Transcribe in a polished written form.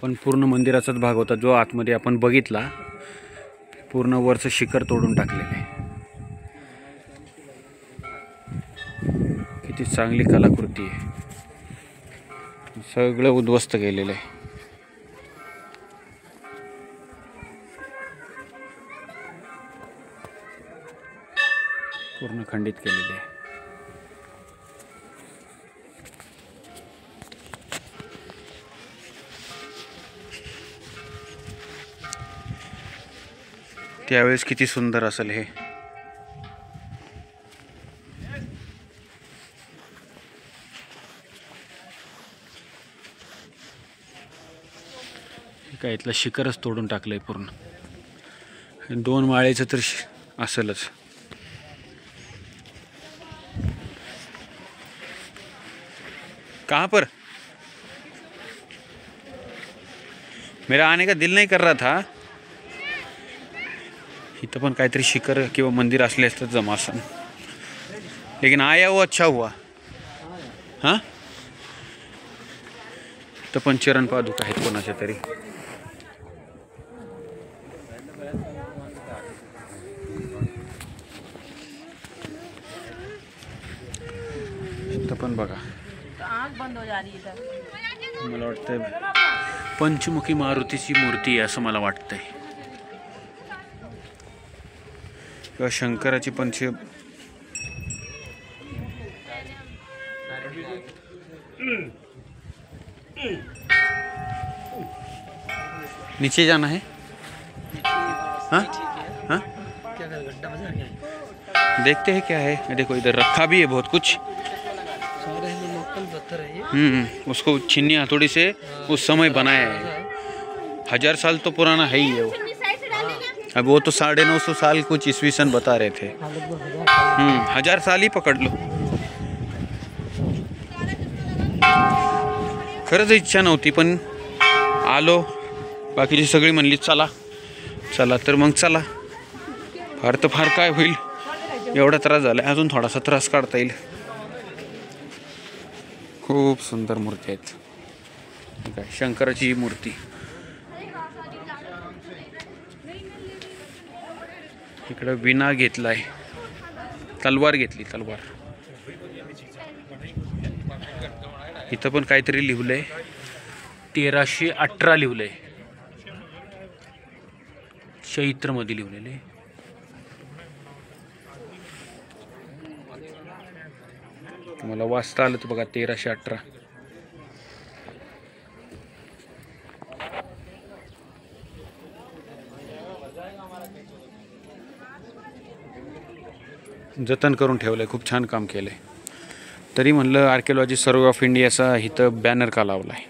पण पूर्ण मंदिराचाच भाग होता जो आतमध्ये आपण बघितला. पूर्ण वरचं शिखर तोडून टाकलेलं आहे. किती चांगली कलाकृती आहे. सगळं उद्ध्वस्त केलेलं आहे. पूर्ण खंडित केलेले आहे. त्यावेळेस किती सुंदर असेल हे. काय इथलं शिखरच तोडून टाकलंय पूर्ण. 2 माळेचं तर असेलच. कहाँ पर मेरा आने का दिल नहीं कर रहा था. इथं पण काहीतरी शिखर किंवा मंदिर असले असतं जमा असन. लेकिन आया वो अच्छा हुआ. हां इथं पण चरण पादुका आहेत कोणाच्या तरी. इथं पण बघा. बंद हो जा रही है. मला वाटतं पंचमुखी मारुतीची मूर्ती आहे असं मला वाटतंय. किंवा शंकराची पंच. नीचे जाना है. हाँ हाँ देखते हैं क्या है. देखो इधर रखा भी है बहुत कुछ. उसको छीनी हथौड़ी से उस समय बनाया है. 1000 साल तो पुराना है ही है वो. अब वो तो 950 साल कुछ ईस्वी सन बता रहे थे. 1000 साल ही पकड़ लो. खरंच इच्छा नव्हती पण आलो. बाकीची सगळी म्हणली चला चला तर मग चला. फार तर फार काय होईल. एवढा त्रास झाला. अजून थोडासा त्रास काढता येईल. खूप सुंदर मूर्ती आहेत. काय शंकराची मूर्ती. इकडं विना घेतलाय. तलवार घेतली. तलवार. इथं पण काहीतरी लिहिलंय. 1318 लिहिलंय. चैत्र मध्ये लिहिलेले. तुम्हाला वाचता आलं तर बघा 1318. जतन करून ठेवलंय. खूप छान काम केलंय. तरी म्हणलं आर्किओलॉजी सर्वे ऑफ इंडियाचा इथं बॅनर का लावलाय.